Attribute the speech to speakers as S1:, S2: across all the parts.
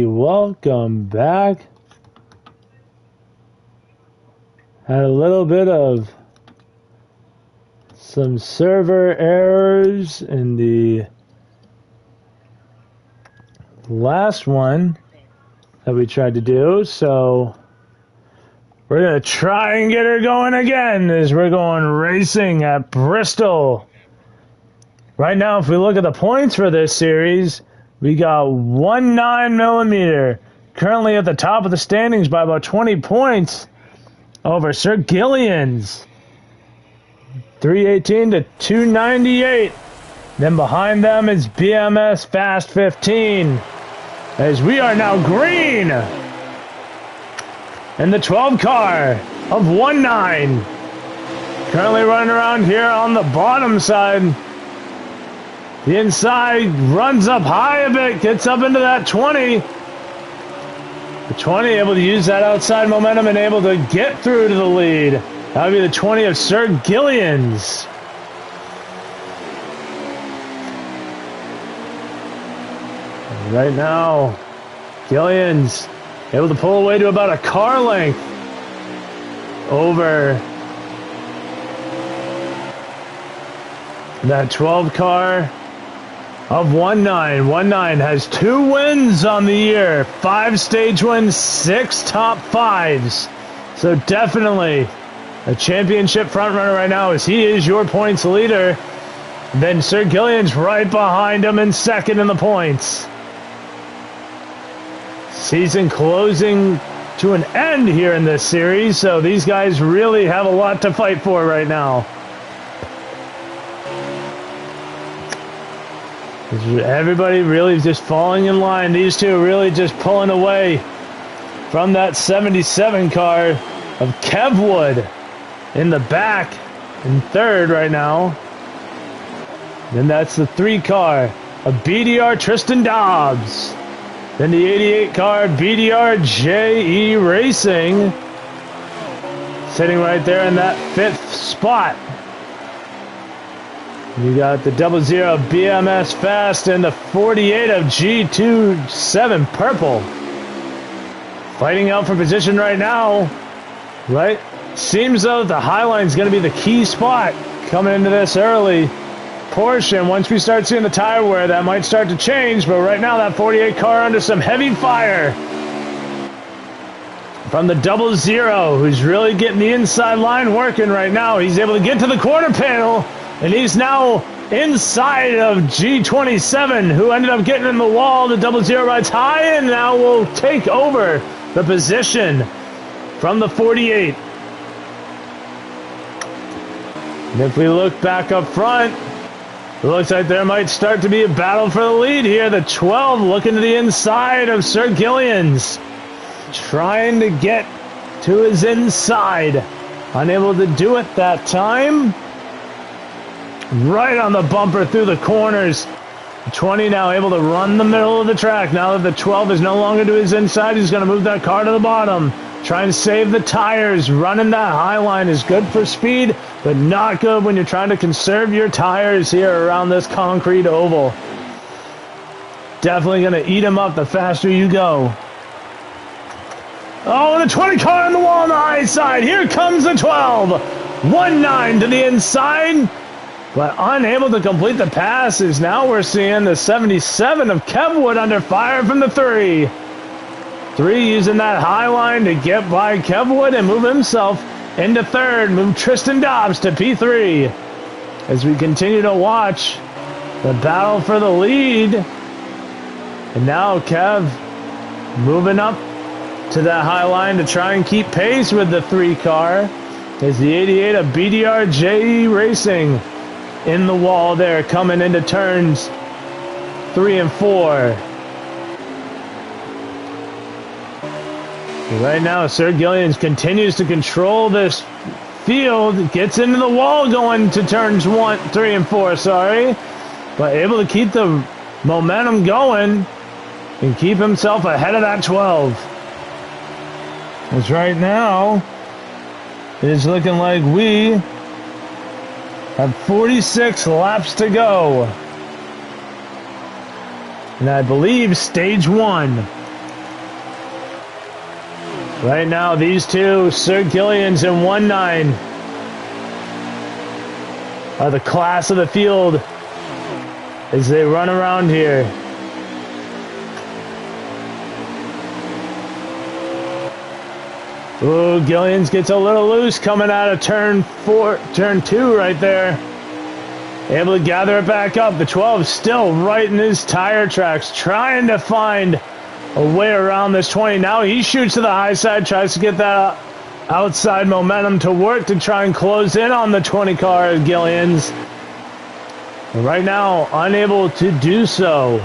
S1: Welcome back. Had a little bit of some server errors in the last one that we tried to do, so we're going to try and get her going again as we're going racing at Bristol. Right now, if we look at the points for this series, we got 19mm, currently at the top of the standings by about 20 points over Sir Gillian's. 318 to 298. Then behind them is BMS Fast 15. As we are now green in the 12 car of 19. Currently running around here on the bottom side. The inside runs up high a bit, gets up into that 20. The 20 able to use that outside momentum and able to get through to the lead. That would be the 20 of Sir Gillian's. Right now, Gillian's able to pull away to about a car length over that 12 car of 19. 19 has 2 wins on the year, 5 stage wins, 6 top 5s. So definitely a championship frontrunner right now, as he is your points leader. Then Sir Gillian's right behind him in second in the points. Season closing to an end here in this series, so these guys really have a lot to fight for right now. Everybody really just falling in line. These two really just pulling away from that 77 car of Kevwood in the back in third right now. Then that's the 3 car of BDR Tristan Dobbs. Then the 88 car BDR JE Racing sitting right there in that 5th spot. You got the 00 BMS Fast and the 48 of G27 Purple. Fighting out for position right now. Right? Seems though the high line is going to be the key spot coming into this early portion. Once we start seeing the tire wear, that might start to change. But right now, that 48 car under some heavy fire from the 00, who's really getting the inside line working right now. He's able to get to the quarter panel. And he's now inside of G27, who ended up getting in the wall. The 00 rides high and now will take over the position from the 48. And if we look back up front, it looks like there might start to be a battle for the lead here. The 12 looking to the inside of Sir Gillian's, trying to get to his inside. Unable to do it that time. Right on the bumper through the corners. 20 now able to run the middle of the track. Now that the 12 is no longer to his inside, he's going to move that car to the bottom. Try and save the tires. Running that high line is good for speed, but not good when you're trying to conserve your tires here around this concrete oval. Definitely going to eat him up the faster you go. Oh, the 20 car on the wall on the high side. Here comes the 12. 19 to the inside, but unable to complete the passes. Now we're seeing the 77 of Kevwood under fire from the 3. 3 using that high line to get by Kevwood and move himself into third. Move Tristan Dobbs to P3. As we continue to watch the battle for the lead. And now Kev moving up to that high line to try and keep pace with the 3 car. As the 88 of BDR JE Racing in the wall there, coming into turns 3 and 4. Right now, Sir Gillian's continues to control this field. Gets into the wall going to turns 3 and 4, sorry. But able to keep the momentum going and keep himself ahead of that 12. As right now, it is looking like we have 46 laps to go. And I believe stage 1 Right now, these two, Sir Gillians and 1-9, are the class of the field as they run around here. Ooh, Gillians gets a little loose coming out of turn 2 right there. Able to gather it back up. The 12 still right in his tire tracks, trying to find a way around this 20. Now he shoots to the high side, tries to get that outside momentum to work to try and close in on the 20 car of Gillians. And right now, unable to do so.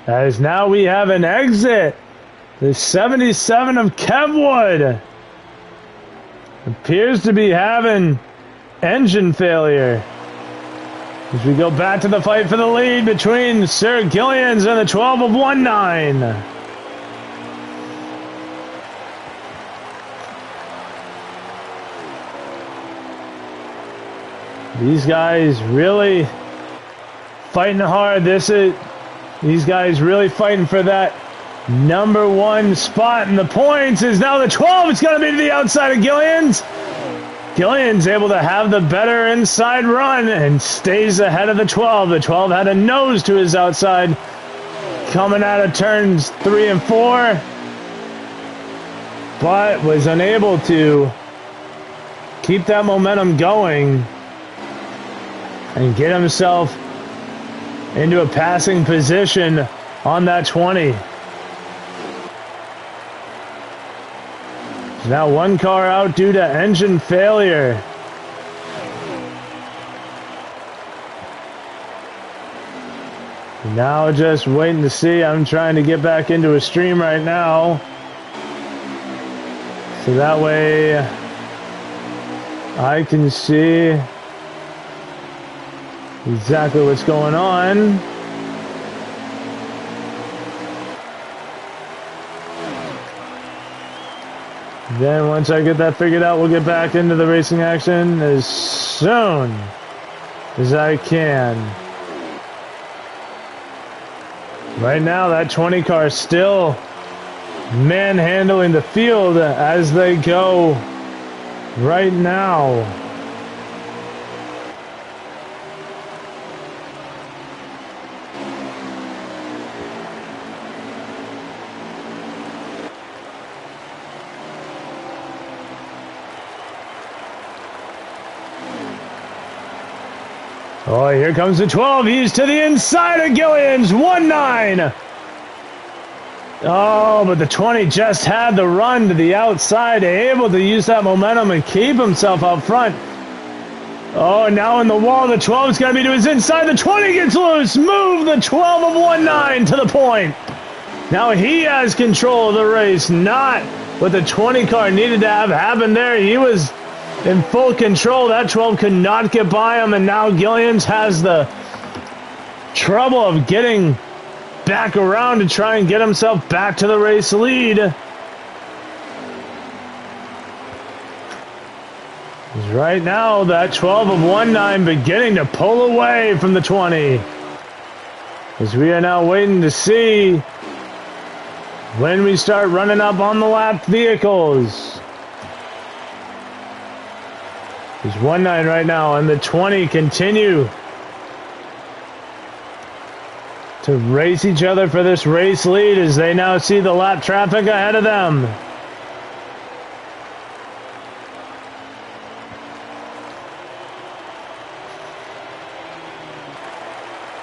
S1: As now we have an exit. The 77 of Kevwood appears to be having engine failure. As we go back to the fight for the lead between Sir Gillians and the 12 of 1-9. These guys really fighting hard. These guys really fighting for that number 1 spot, and the points is now the 12. It's going to be to the outside of Gillians. Gillians able to have the better inside run and stays ahead of the 12. The 12 had a nose to his outside coming out of turns 3 and 4, but was unable to keep that momentum going and get himself into a passing position on that 20. Now 1 car out due to engine failure. Now just waiting to see. I'm trying to get back into a stream right now, so that way I can see exactly what's going on. Then once I get that figured out, we'll get back into the racing action as soon as I can. Right now, that 20 car still manhandling the field as they go right now. Oh, here comes the 12. He's to the inside of Gillians. 1-9. Oh, but the 20 just had the run to the outside, able to use that momentum and keep himself out front. Oh, now in the wall, the 12's got to be to his inside. The 20 gets loose. Move the 12 of 1-9 to the point. Now he has control of the race, not what the 20 car needed to have happen there. He was in full control. That 12 could not get by him, and now Gillians has the trouble of getting back around to try and get himself back to the race lead. Right now, that 12 of 1-9 beginning to pull away from the 20. As we are now waiting to see when we start running up on the lapped vehicles. There's 1-9 right now, and the 20 continue to race each other for this race lead as they now see the lap traffic ahead of them.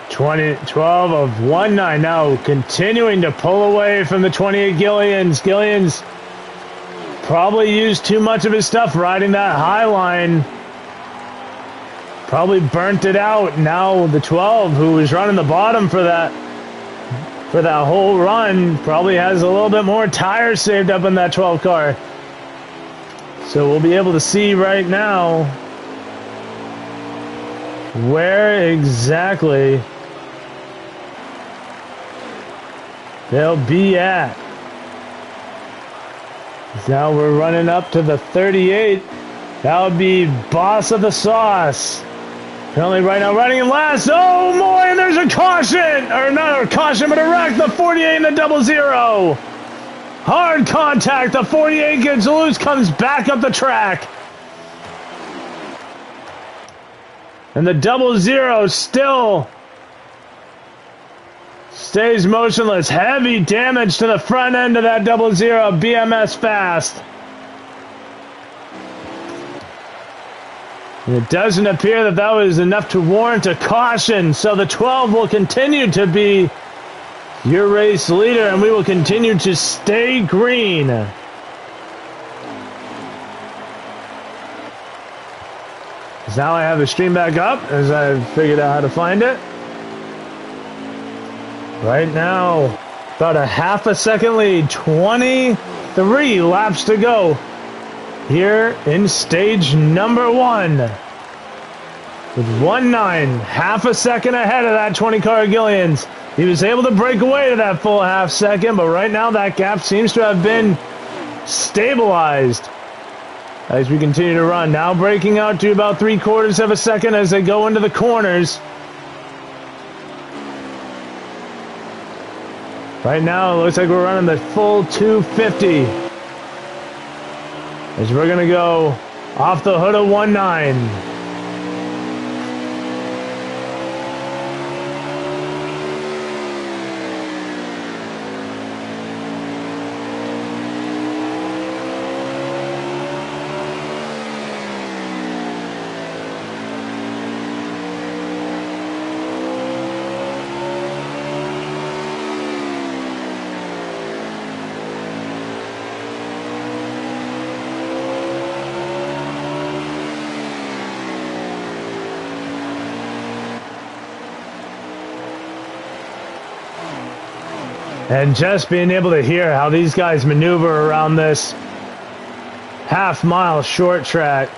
S1: Twelve of 1-9 now continuing to pull away from the 20 of Gillians. Gillians probably used too much of his stuff riding that high line. Probably burnt it out. Now the 12, who was running the bottom for that whole run, probably has a little bit more tires saved up in that 12 car. So we'll be able to see right now where exactly they'll be at. Now we're running up to the 38. That would be Boss of the Sauce. Currently right now riding in last. Oh boy, and there's a caution! Or not a caution, but a wreck. The 48 and the 00. Hard contact. The 48 gets loose, comes back up the track. And the 00 still stays motionless. Heavy damage to the front end of that 00. BMS fast. And it doesn't appear that that was enough to warrant a caution. So the 12 will continue to be your race leader, and we will continue to stay green. Now I have the stream back up as I figured out how to find it. Right now, about a half a second lead. 23 laps to go here in stage number 1. With 1-9, half a second ahead of that 20 car Gillians. He was able to break away to that full half second, but right now that gap seems to have been stabilized as we continue to run. Now breaking out to about 3/4 of a second as they go into the corners. Right now, it looks like we're running the full 250. As we're going to go off the hood of 1-9. And just being able to hear how these guys maneuver around this half-mile short track.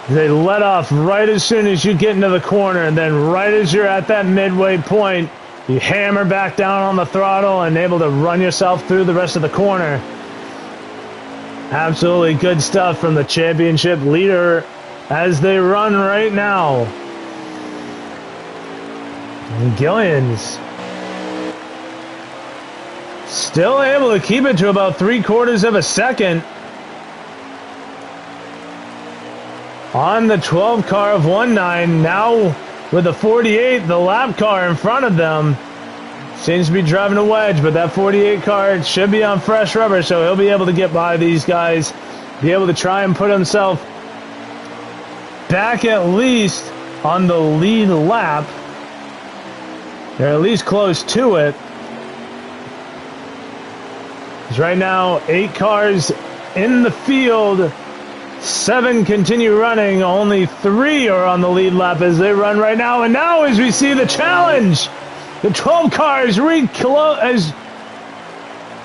S1: They let off right as soon as you get into the corner, and then right as you're at that midway point, you hammer back down on the throttle and able to run yourself through the rest of the corner. Absolutely good stuff from the championship leader as they run right now. And Gillians still able to keep it to about 3/4 of a second on the 12 car of 1-9. Now with the 48, the lap car in front of them seems to be driving a wedge, but that 48 car should be on fresh rubber, so he'll be able to get by these guys, be able to try and put himself back at least on the lead lap, or at least close to it. Right now, 8 cars in the field, 7 continue running, only 3 are on the lead lap as they run right now. And now as we see the challenge, the 12 cars has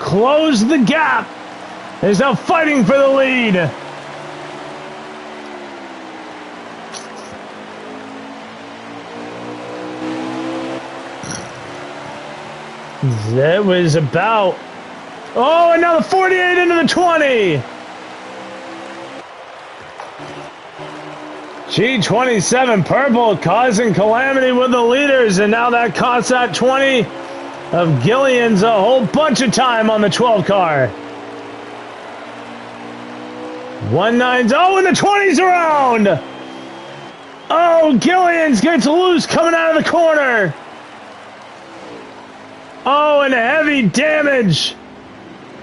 S1: closed the gap and is now fighting for the lead. That was about... Oh, and now the 48 into the 20. G27 purple causing calamity with the leaders, and now that costs that 20 of Gillians a whole bunch of time on the 12 car. 1-9's, oh, and the 20's around. Oh, Gillians gets loose coming out of the corner. Oh, and heavy damage.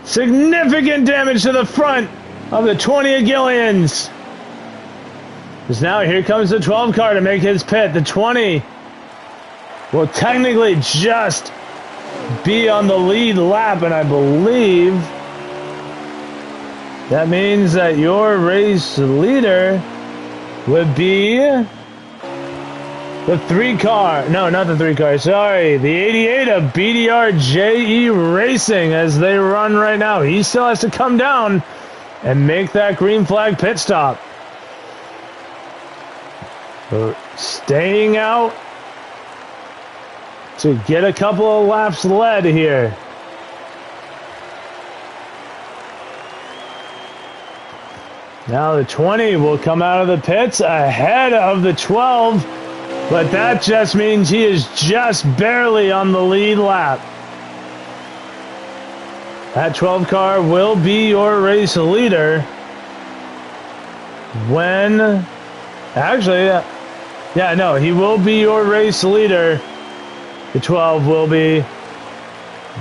S1: Significant damage to the front of the 20 of Gillians. Because now here comes the 12 car to make his pit. The 20 will technically just be on the lead lap, and I believe that means that your race leader would be the 3 car. No, not the 3 car. Sorry. The 88 of BDR JE Racing as they run right now. He still has to come down and make that green flag pit stop. Staying out to get a couple of laps led here. Now the 20 will come out of the pits ahead of the 12, but that just means he is just barely on the lead lap. That 12 car will be your race leader when... Actually, yeah, no, he will be your race leader. The 12 will be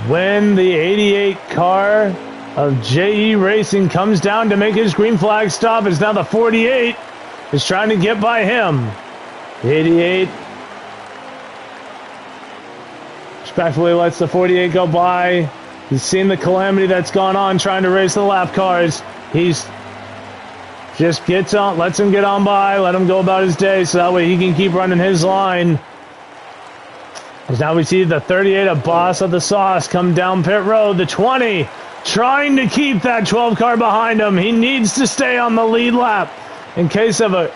S1: when the 88 car of JE Racing comes down to make his green flag stop. Is now the 48 is trying to get by him. The 88 respectfully lets the 48 go by. He's seen the calamity that's gone on trying to race the lap cars. He's just gets on, lets him get on by, let him go about his day so that way he can keep running his line. As now we see the 38, a boss of the sauce, come down pit road. The 20 trying to keep that 12 car behind him. He needs to stay on the lead lap in case of a...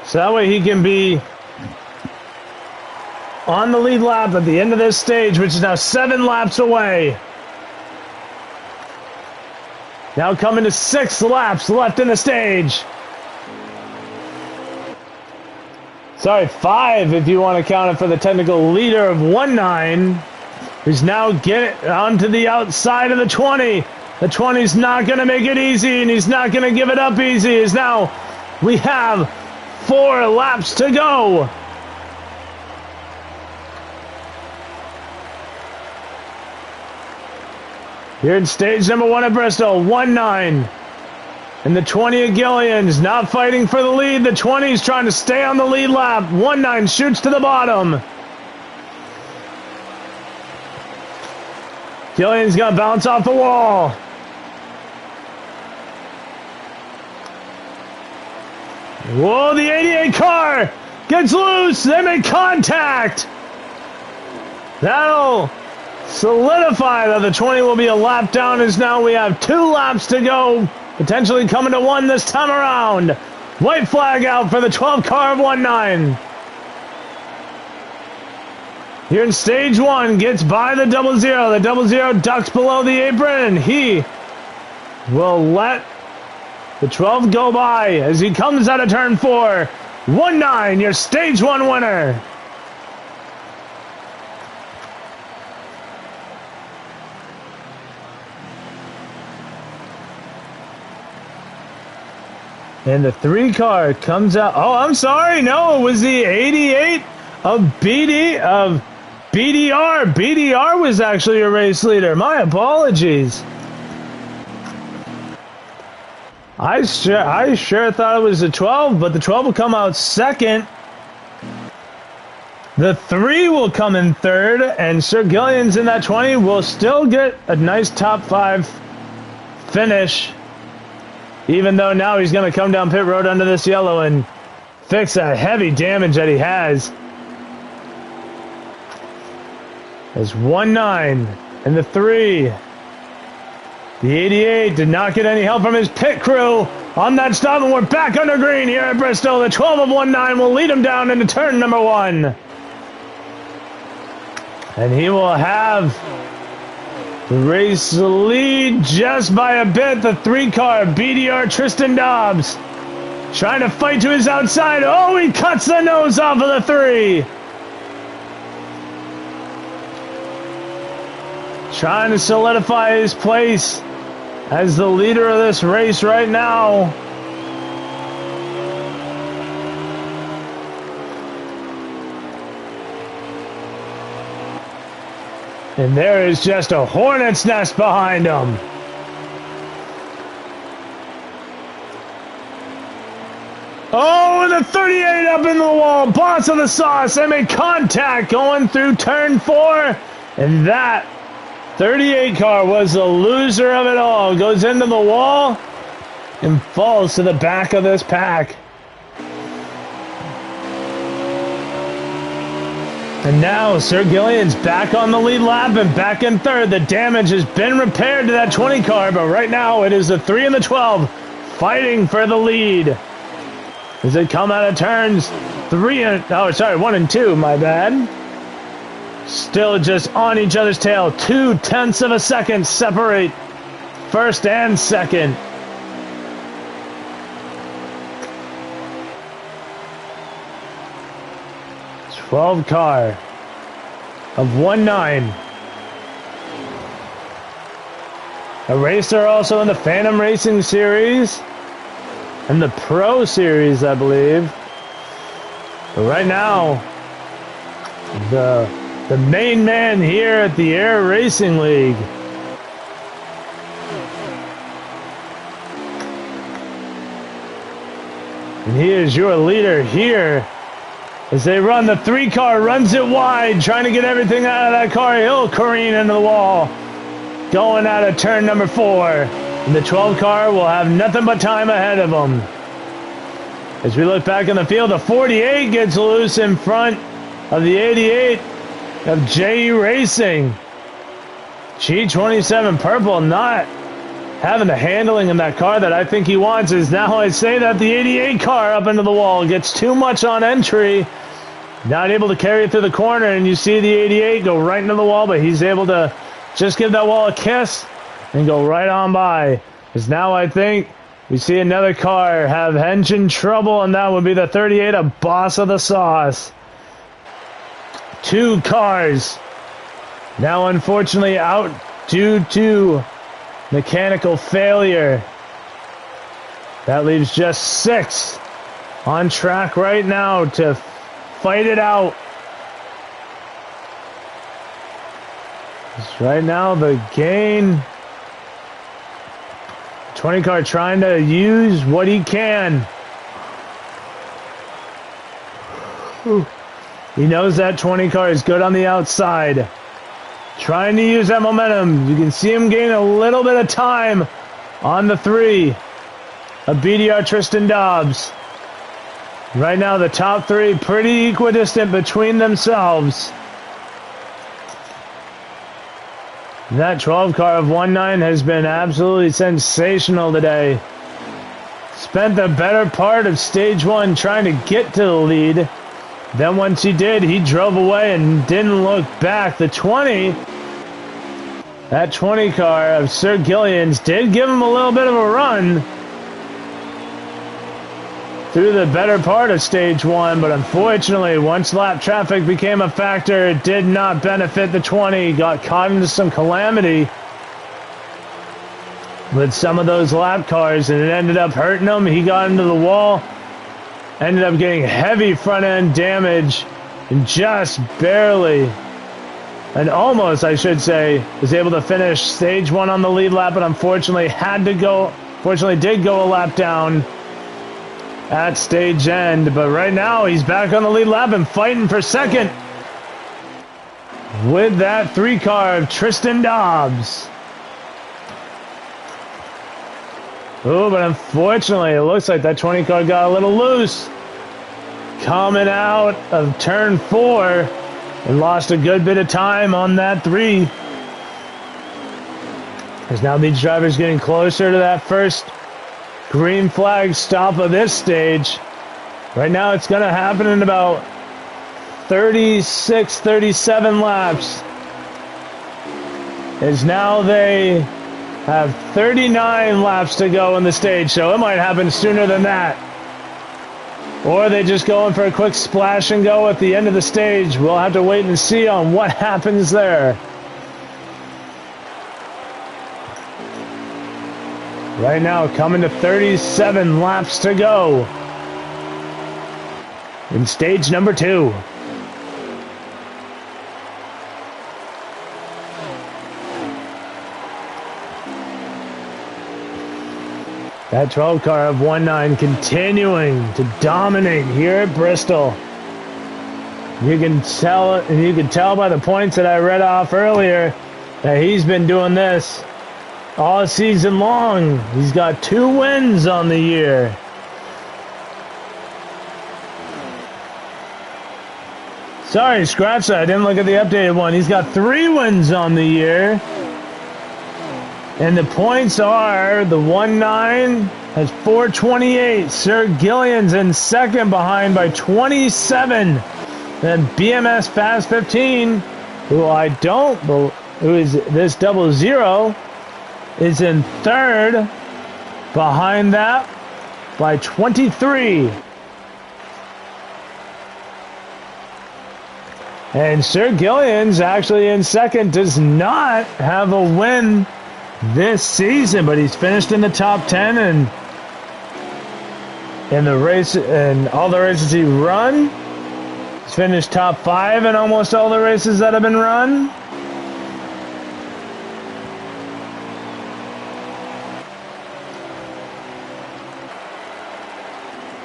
S1: So that way he can be on the lead lap at the end of this stage, which is now 7 laps away. Now coming to 6 laps left in the stage. Sorry, 5 if you want to count it for the technical leader of 19, who's now getting onto the outside of the 20. The 20's not going to make it easy, and he's not going to give it up easy. As now we have 4 laps to go. Here in stage number 1 at Bristol, 19. And the 20 of Gillian's not fighting for the lead. The 20's trying to stay on the lead lap. 19 shoots to the bottom. Gillian's going to bounce off the wall. Whoa, the 88 car gets loose. They make contact. That'll solidify that the 20 will be a lap down, as now we have 2 laps to go, potentially coming to 1 this time around. White flag out for the 12 car of 19. Here in stage 1, gets by the 00. The 00 ducks below the apron. He will let the 12 go by as he comes out of turn 4. 19, your stage 1 winner. And the 3 car comes out. Oh, I'm sorry. No, it was the 88 of BDR. BDR was actually a race leader. My apologies. I sure thought it was the 12, but the 12 will come out second. The 3 will come in third, and Sir Gillian's in that 20 will still get a nice top 5 finish. Even though now he's going to come down pit road under this yellow and fix that heavy damage that he has. As 19 and the 3. The 88 did not get any help from his pit crew on that stop, and we're back under green here at Bristol. The 12 of 19 will lead him down into turn number 1. And he will have the race lead just by a bit. The 3 car, BDR Tristan Dobbs, trying to fight to his outside. Oh, he cuts the nose off of the 3. Trying to solidify his place as the leader of this race right now. And there is just a hornet's nest behind him. Oh, and the 38 up in the wall. Boss of the sauce. They make contact going through turn 4. And that 38 car was the loser of it all. Goes into the wall and falls to the back of this pack. And now Sir Gillian's back on the lead lap and back in third. The damage has been repaired to that 20 car, but right now it is the 3 and the 12 fighting for the lead as they come out of turns 1 and 2, my bad. Still just on each other's tail. 0.2 of a second separate first and second. 12 car of 1-9. A racer also in the Phantom Racing Series and the Pro Series, I believe. But right now, the main man here at the A.I.R Racing League. And he is your leader here as they run. The 3 car runs it wide, trying to get everything out of that car. He'll careen into the wall, going out of turn number 4. And the 12 car will have nothing but time ahead of him. As we look back in the field, the 48 gets loose in front of the 88 of J.E. Racing. G27 Purple not having the handling in that car that I think he wants. Is now I say that the 88 car up into the wall gets too much on entry. Not able to carry it through the corner, and you see the 88 go right into the wall, but he's able to just give that wall a kiss and go right on by. Because now I think we see another car have engine trouble, and that would be the 38, a boss of the sauce. 2 cars now unfortunately out due to mechanical failure. That leaves just 6 on track right now to fight it out. Right now the gain, 20 car trying to use what he can. He knows that 20 car is good on the outside. Trying to use that momentum. You can see him gain a little bit of time on the 3 of BDR Tristan Dobbs. Right now the top 3 pretty equidistant between themselves. That 12 car of 1-9 has been absolutely sensational today. Spent the better part of stage 1 trying to get to the lead. Then once he did, he drove away and didn't look back. The 20, that 20 car of Sir Gillian's did give him a little bit of a run through the better part of stage 1, but unfortunately, once lap traffic became a factor, it did not benefit the 20. Got caught into some calamity with some of those lap cars, and it ended up hurting him. He got into the wall, ended up getting heavy front end damage, and just barely, and almost, I should say, was able to finish stage 1 on the lead lap, but unfortunately did go a lap down at stage end. But right now he's back on the lead lap and fighting for second with that 3 car of Tristan Dobbs. Oh, but unfortunately it looks like that 20 car got a little loose coming out of turn 4 and lost a good bit of time on that 3. As now these drivers getting closer to that first green flag stop of this stage. Right now it's going to happen in about 36, 37 laps. As now they have 39 laps to go in the stage, so it might happen sooner than that. Or they just go in for a quick splash and go at the end of the stage. We'll have to wait and see on what happens there. Right now, coming to 37 laps to go in stage number 2. That 12 car of 1-9 continuing to dominate here at Bristol. You can tell by the points that I read off earlier that he's been doing this all season long. He's got 2 wins on the year. Sorry, scratch that. I didn't look at the updated one. He's got 3 wins on the year. And the points are the 1-9 has 428. Sir Gillian's in second behind by 27. Then BMS Fast 15, who is this 00, is in third behind that by 23. And Sir Gillian's actually in second, does not have a win this season, but he's finished in the top 10 and in the race and all the races he run. He's finished top 5 in almost all the races that have been run.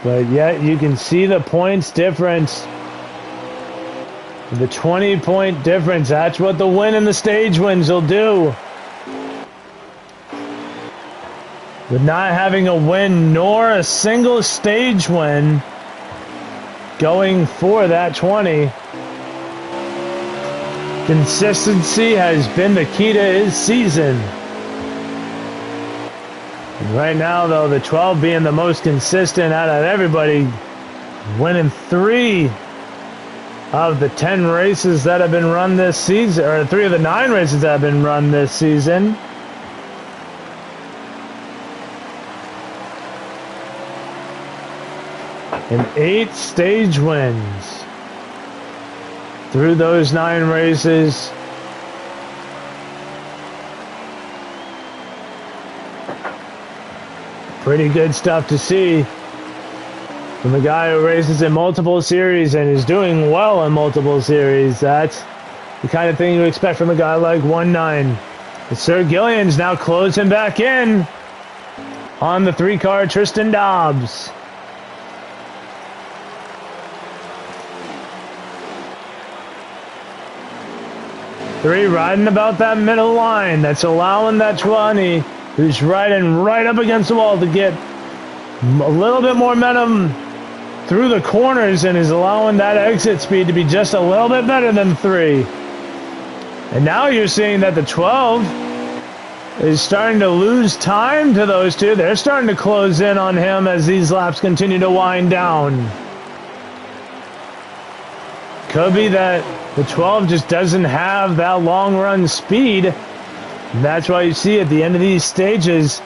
S1: But yet you can see the points difference. The 20-point difference. That's what the win in the stage wins will do. With not having a win nor a single stage win, going for that 20. Consistency has been the key to his season. Right now, though, the 12 being the most consistent out of everybody, winning 3 of the 10 races that have been run this season, or 3 of the 9 races that have been run this season. And 8 stage wins through those 9 races. Pretty good stuff to see from a guy who races in multiple series and is doing well in multiple series. That's the kind of thing you expect from a guy like 1-9. Sir Gillian's now closing back in on the 3-car Tristan Dobbs. Three riding about that middle line. That's allowing that 20, who's riding right up against the wall, to get a little bit more momentum through the corners and is allowing that exit speed to be just a little bit better than 3. And now you're seeing that the 12 is starting to lose time to those two. They're starting to close in on him as these laps continue to wind down. Could be that the 12 just doesn't have that long run speed. That's why you see at the end of these stages,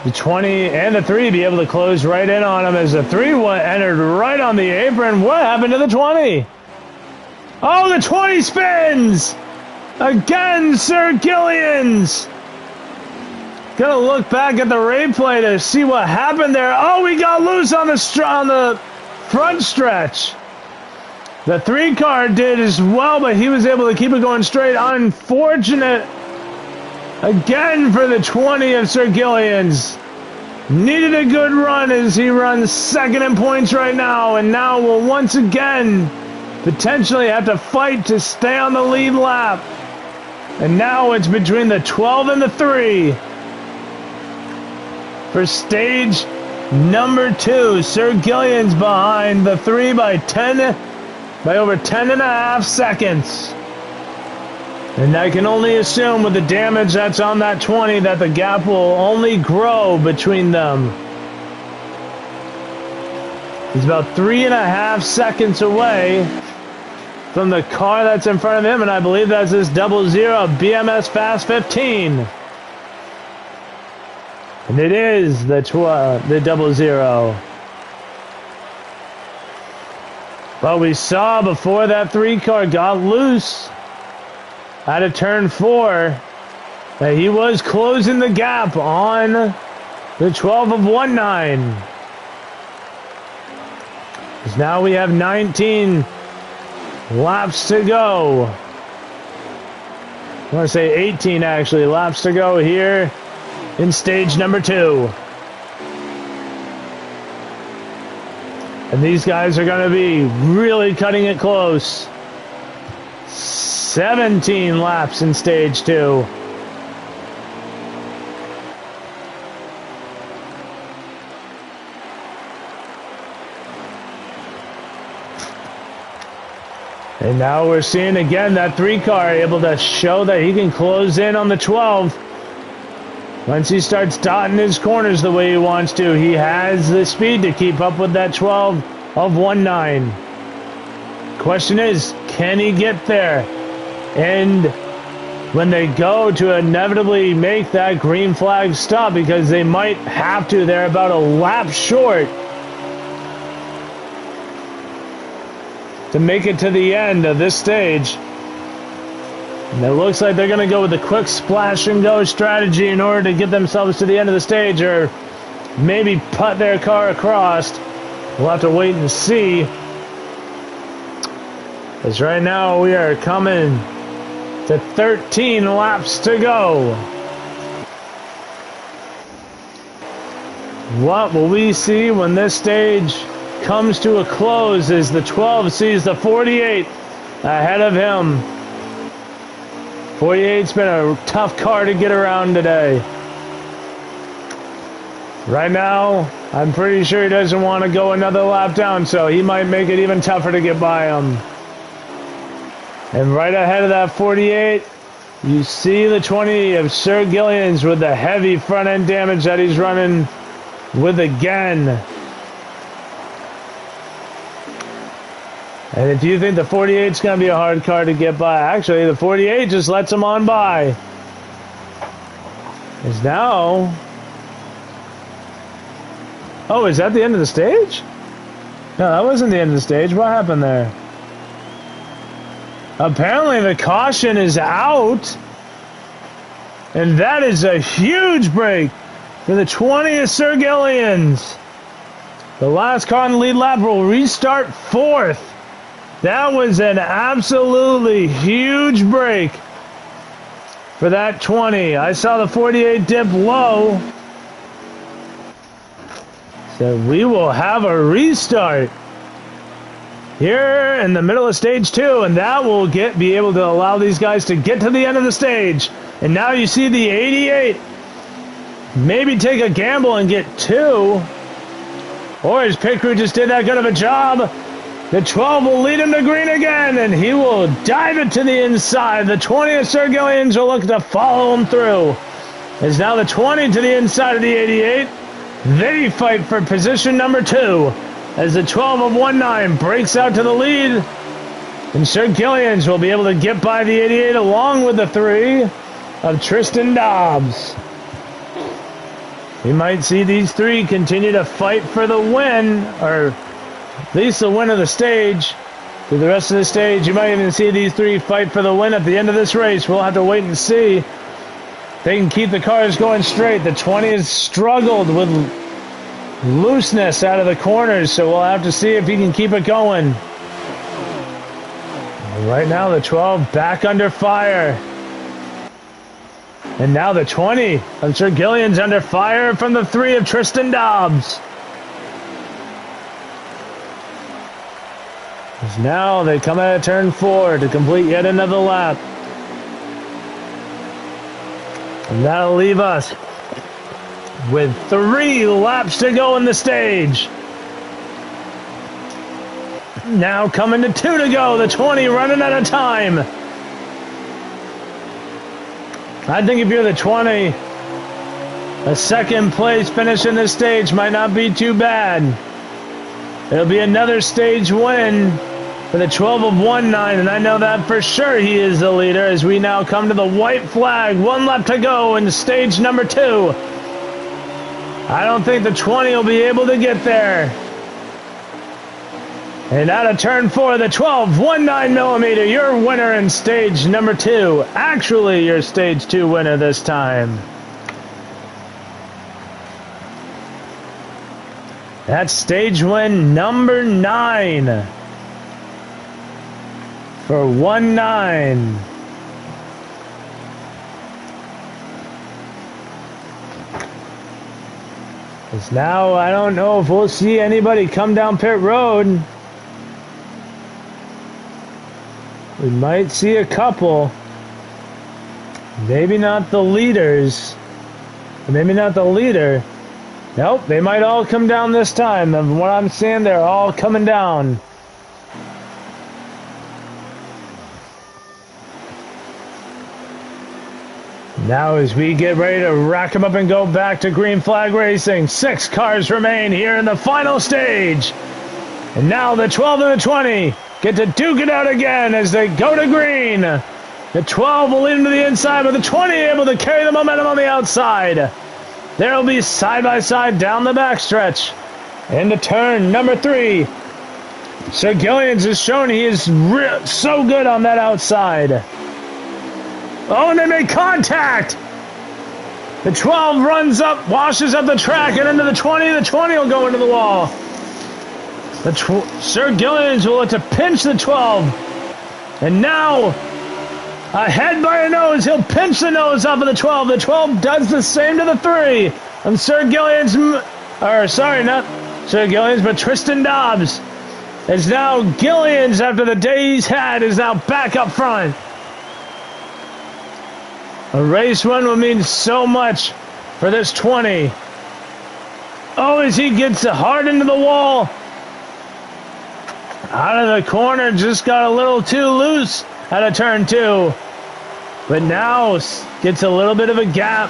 S1: the 20 and the 3 be able to close right in on him as the 3 entered right on the apron. What happened to the 20? Oh, the 20 spins! Again, Sir Gillian's! Gonna look back at the replay to see what happened there. Oh, he got loose on the front stretch. The 3-car did as well, but he was able to keep it going straight. Unfortunate again for the 20 of Sir Gillian's. Needed a good run as he runs second in points right now, and now will once again potentially have to fight to stay on the lead lap. And now it's between the 12 and the 3 for stage number 2. Sir Gillian's behind the 3 by over 10.5 seconds. And I can only assume with the damage that's on that 20 that the gap will only grow between them. He's about 3.5 seconds away from the car that's in front of him, and I believe that's this 00 BMS Fast 15. And it is the 00. But we saw before that 3-car got loose out of turn 4 that he was closing the gap on the 12 of 1-9. Because now we have 19 laps to go. I want to say 18 actually laps to go here in stage number 2. And these guys are going to be really cutting it close. 17 laps in stage 2. And now we're seeing again that 3-car able to show that he can close in on the 12. Once he starts dotting his corners the way he wants to, he has the speed to keep up with that 12 of 1-9. Question is, can he get there? And when they go to inevitably make that green flag stop, because they might have to, they're about a lap short. to make it to the end of this stage. And it looks like they're going to go with the quick splash and go strategy in order to get themselves to the end of the stage, or maybe putt their car across. We'll have to wait and see. As right now we are coming to 13 laps to go. What will we see when this stage comes to a close as the 12 sees the 48 ahead of him? 48's been a tough car to get around today. Right now, I'm pretty sure he doesn't want to go another lap down, so he might make it even tougher to get by him. And right ahead of that 48, you see the 20 of Sir Gillian's with the heavy front end damage that he's running with again. And if you think the 48's going to be a hard car to get by, actually the 48 just lets him on by. Is now... Oh, is that the end of the stage? No, that wasn't the end of the stage. What happened there? Apparently the caution is out. And that is a huge break for the 20 of Sir Gillian's. The last car on the lead lap will restart 4th. That was an absolutely huge break for that 20. I saw the 48 dip low. So we will have a restart here in the middle of stage 2, and that will be able to allow these guys to get to the end of the stage. And now you see the 88 maybe take a gamble and get 2. Or his pit crew just did that good of a job. The 12 will lead him to green again, and he will dive it to the inside. The 20 of Sir Gillian's will look to follow him through. As now the 20 to the inside of the 88. They fight for position number 2 as the 12 of 19 breaks out to the lead. And Sir Gillian's will be able to get by the 88 along with the 3 of Tristan Dobbs. We might see these 3 continue to fight for the win, or at least the win of the stage. Through the rest of the stage, you might even see these 3 fight for the win at the end of this race. We'll have to wait and see if they can keep the cars going straight. The 20 has struggled with looseness out of the corners, so we'll have to see if he can keep it going. Right now, the 12 back under fire. And now the 20 of Sir Gillian's under fire from the 3 of Tristan Dobbs. As now they come out of turn 4 to complete yet another lap. And that'll leave us with 3 laps to go in the stage. Now coming to 2 to go. The 20 running out of time. I think if you're the 20, a second place finish in this stage might not be too bad. It'll be another stage win for the 12 of 19, and I know that for sure he is the leader as we now come to the white flag. 1 lap to go in stage number 2. I don't think the 20 will be able to get there. And out of turn 4, the 12 19mm, your winner in stage number 2. Actually, your stage 2 winner this time. That's stage win number 9 for 19. As now, I don't know if we'll see anybody come down pit road. We might see a couple. Maybe not the leaders. Maybe not the leader. Nope, they might all come down this time. From what I'm seeing, they're all coming down. Now as we get ready to rack them up and go back to green flag racing, 6 cars remain here in the final stage. And now the 12 and the 20 get to duke it out again as they go to green. The 12 will lead them to the inside, but the 20 able to carry the momentum on the outside. They'll be side by side down the backstretch into turn number 3. Sir Gillians has shown he is so good on that outside. Oh, and they make contact. The 12 runs up, washes up the track, and into the 20. The 20 will go into the wall. Sir Gillians will look to pinch the 12. And now, ahead by a nose, he'll pinch the nose off of the 12. The 12 does the same to the 3. And Sir Gillians, or sorry, not Sir Gillians, but Tristan Dobbs is now Gillians, after the day he's had, is now back up front. A race win will mean so much for this 20. Oh, as he gets hard into the wall. Out of the corner, just got a little too loose out of turn 2. But now gets a little bit of a gap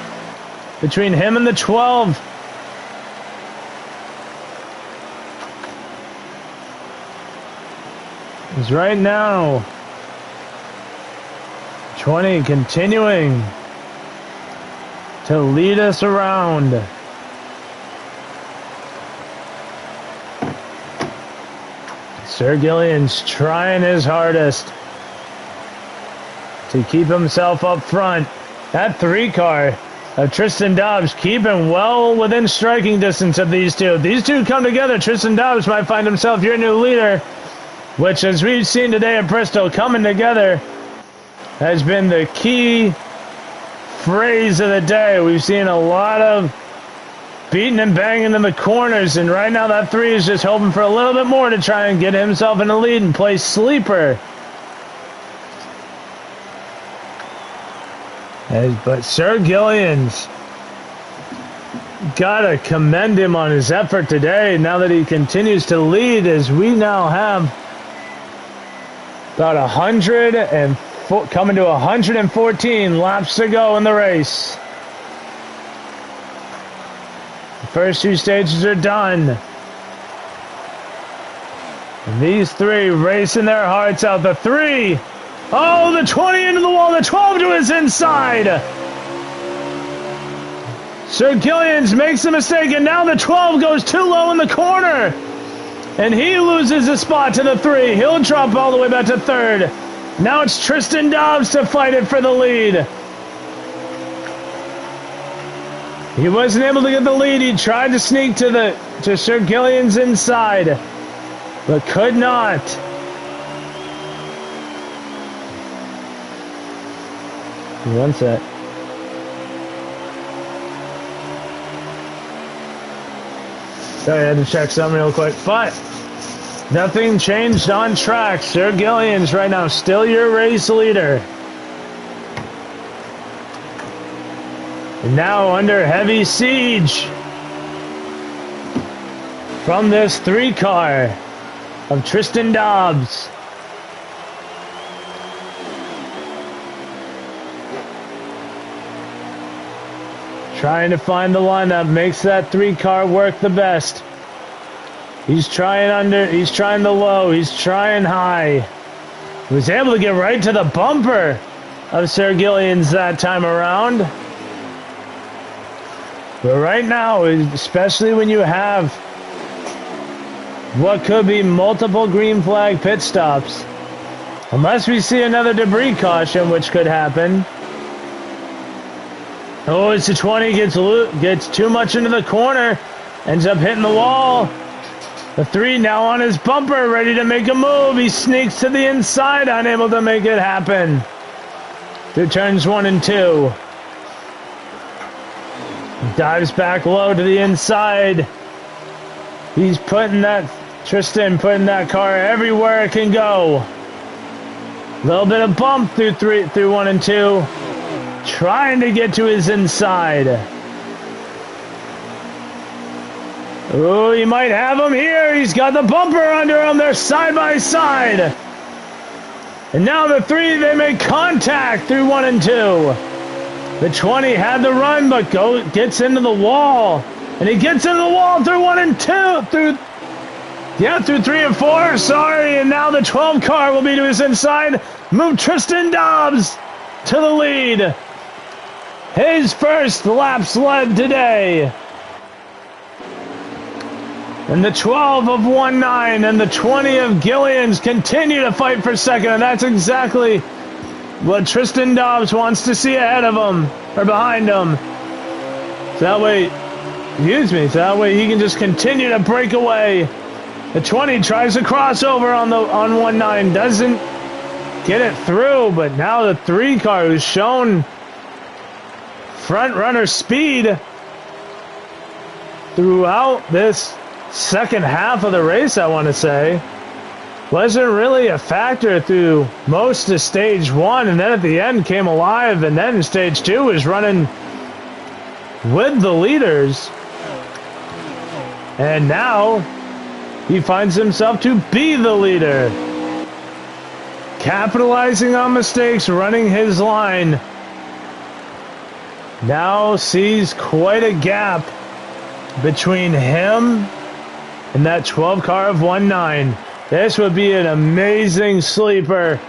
S1: between him and the 12. Because right now, 20 continuing to lead us around. Sir Gillian's trying his hardest to keep himself up front. That 3 car of Tristan Dobbs keeping well within striking distance of these two. These two come together. Tristan Dobbs might find himself your new leader, which, as we've seen today at Bristol, coming together has been the key phrase of the day. We've seen a lot of beating and banging in the corners, and right now that 3 is just hoping for a little bit more to try and get himself in the lead and play sleeper. But Sir Gillians, gotta commend him on his effort today, now that he continues to lead, as we now have about 100 and coming to 114 laps to go in the race. The first 2 stages are done. And these 3 racing their hearts out. The 3. Oh, the 20 into the wall. The 12 to his inside. Sir Gillians makes a mistake, and now the 12 goes too low in the corner. And he loses a spot to the 3. He'll drop all the way back to 3rd. Now it's Tristan Dobbs to fight it for the lead. He wasn't able to get the lead. He tried to sneak to Sir Gillian's inside, but could not. One sec. Sorry, I had to check something real quick. But nothing changed on track. Sir Gillians right now still your race leader. And now under heavy siege from this 3 car of Tristan Dobbs. Trying to find the lineup, makes that 3 car work the best. He's trying he's trying the low, he's trying high. He was able to get right to the bumper of Sir Gillian's that time around. But right now, especially when you have what could be multiple green flag pit stops, unless we see another debris caution, which could happen. Oh, it's the 20 gets too much into the corner, ends up hitting the wall. The 3 now on his bumper, ready to make a move. He sneaks to the inside, unable to make it happen. Through turns 1 and 2. Dives back low to the inside. He's putting Tristan putting that car everywhere it can go. A little bit of bump through 1 and 2. Trying to get to his inside. Oh, he might have him here. He's got the bumper under him. They're side by side. And now the 3, they make contact through 1 and 2. The 20 had the run, but gets into the wall. And he gets into the wall through 1 and 2. Through 3 and 4. Sorry. And now the 12 car will be to his inside. Move Tristan Dobbs to the lead. His first laps led today. And the 12 of 1-9 and the 20 of Gillians continue to fight for second, and that's exactly what Tristan Dobbs wants to see ahead of him, or behind him. So that way, he can just continue to break away. The 20 tries to cross over on 1-9, doesn't get it through, but now the 3 car, who's shown front runner speed throughout this second half of the race, I want to say, wasn't really a factor through most of stage 1, and then at the end came alive, and then stage 2 was running with the leaders, and now he finds himself to be the leader, capitalizing on mistakes, running his line. Now sees quite a gap between him and that 12 car of 1-9. This would be an amazing sleeper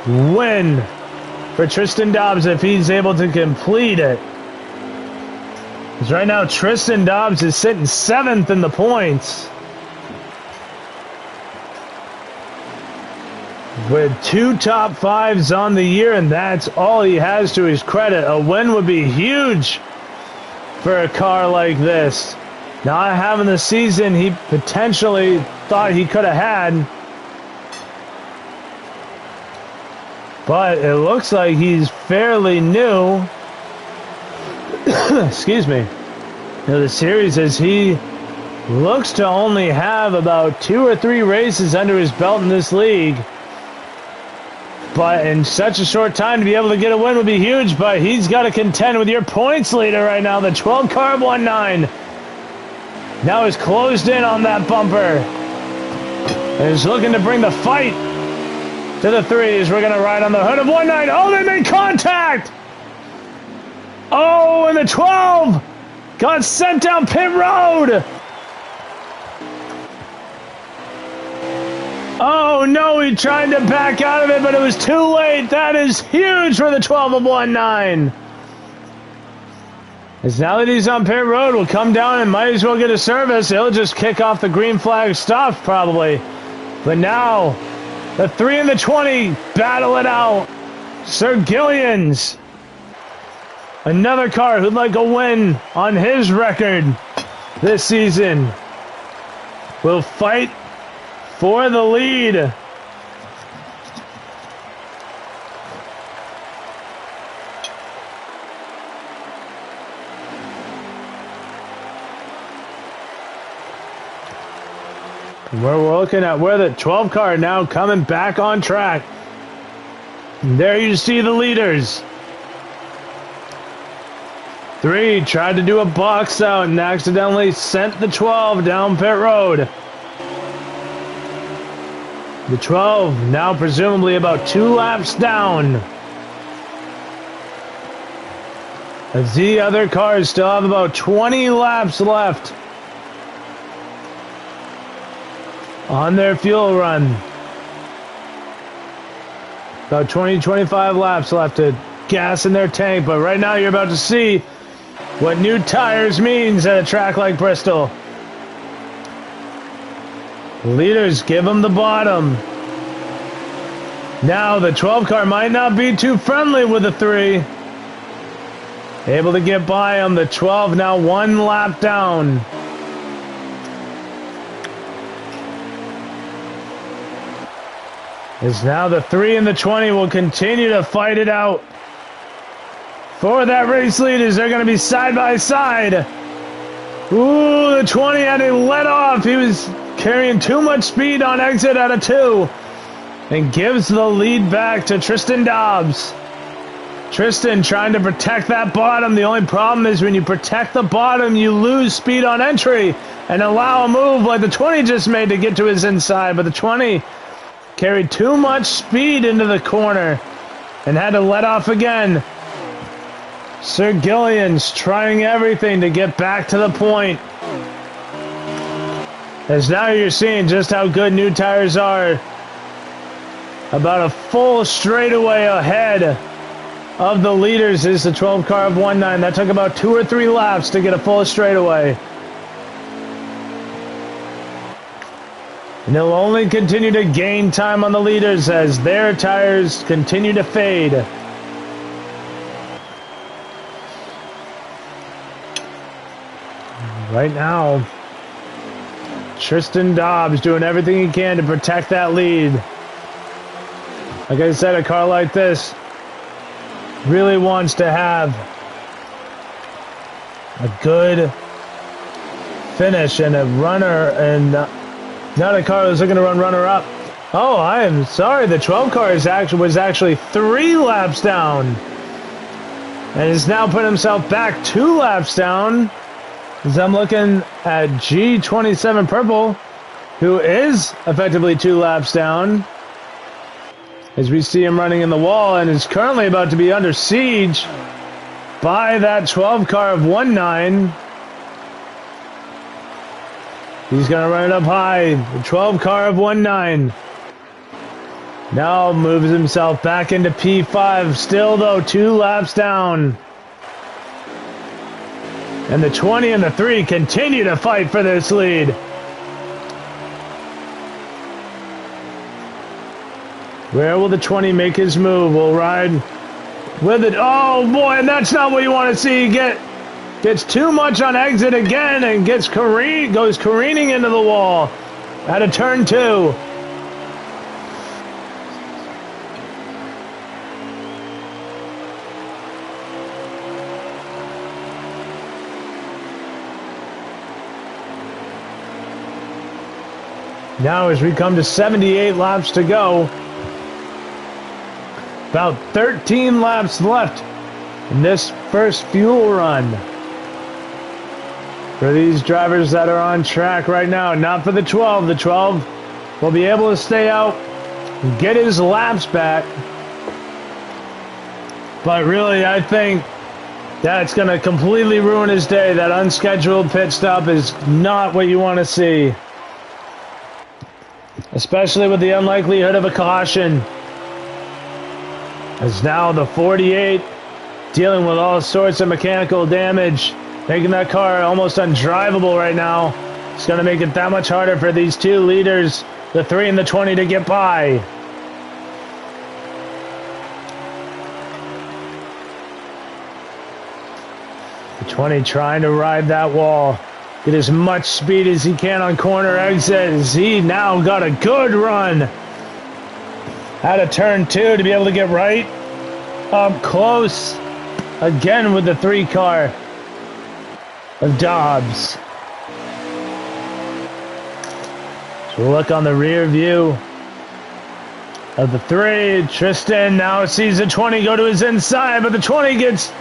S1: win for Tristan Dobbs if he's able to complete it. Because right now Tristan Dobbs is sitting 7th in the points, with 2 top 5s on the year, and that's all he has to his credit. A win would be huge for a car like this. Not having the season he potentially thought he could have had, but it looks like he's fairly new. Excuse me. The series, as he looks to only have about 2 or 3 races under his belt in this league. But in such a short time to be able to get a win would be huge, but he's got to contend with your points leader right now, the 12 car of 1-9. Now is closed in on that bumper, and is looking to bring the fight to the 3s. We're going to ride on the hood of 1-9. Oh, they made contact! Oh, and the 12 got sent down pit road. Oh, no, he tried to back out of it, but it was too late. That is huge for the 12 of 1-9. As now that he's on pit road, will come down and might as well get a service. He'll just kick off the green flag stuff, probably. But now, the 3 and the 20 battle it out. Sir Gillians, another car who'd like a win on his record this season, will fight for the lead. We're looking at where the 12 car now coming back on track. And there you see the leaders. 3 tried to do a box out and accidentally sent the 12 down pit road. The 12 now presumably about 2 laps down, as the other cars still have about 20 laps left on their fuel run. About 20-25 laps left to gas in their tank, but right now you're about to see what new tires means at a track like Bristol. Leaders give them the bottom. Now the 12 car might not be too friendly with the 3. Able to get by them. The 12 now 1 lap down. As now the 3 and the 20 will continue to fight it out for that race lead, as they're going to be side by side. Ooh, the 20 had to let off. He was carrying too much speed on exit out of 2, and gives the lead back to Tristan Dobbs. Tristan trying to protect that bottom. The only problem is when you protect the bottom, you lose speed on entry and allow a move like the 20 just made to get to his inside. But the 20 carried too much speed into the corner and had to let off again. Sir Gillian's trying everything to get back to the point. As now you're seeing just how good new tires are. About a full straightaway ahead of the leaders is the 12 car of 1-9. That took about 2 or 3 laps to get a full straightaway. And they'll only continue to gain time on the leaders as their tires continue to fade. Right now, Tristan Dobbs doing everything he can to protect that lead. Like I said, a car like this really wants to have a good finish and a runner, and not a car that's looking to run runner-up. Oh, I am sorry. The 12 car was actually 3 laps down, and has now put himself back 2 laps down. As I'm looking at G27 Purple, who is effectively 2 laps down, as we see him running in the wall and is currently about to be under siege by that 12 car of 19. He's going to run it up high. The 12 car of 19 now moves himself back into P5. Still, though, 2 laps down. And the 20 and the 3 continue to fight for this lead. Where will the 20 make his move? We'll ride with it. Oh, boy, and that's not what you want to see. Gets too much on exit again and goes careening into the wall out of turn 2. Now as we come to 78 laps to go, about 13 laps left in this first fuel run for these drivers that are on track right now. Not for the 12. The 12 will be able to stay out and get his laps back. But really, I think that's going to completely ruin his day. That unscheduled pit stop is not what you want to see, especially with the unlikelihood of a caution. As now the 48 dealing with all sorts of mechanical damage, making that car almost undrivable right now. It's going to make it that much harder for these 2 leaders, the 3 and the 20, to get by. The 20 trying to ride that wall, get as much speed as he can on corner exit, as he now got a good run out of turn 2 to be able to get right up close again with the 3 car of Dobbs. So we'll look on the rear view of the 3. Tristan now sees the 20 go to his inside, but the 20 gets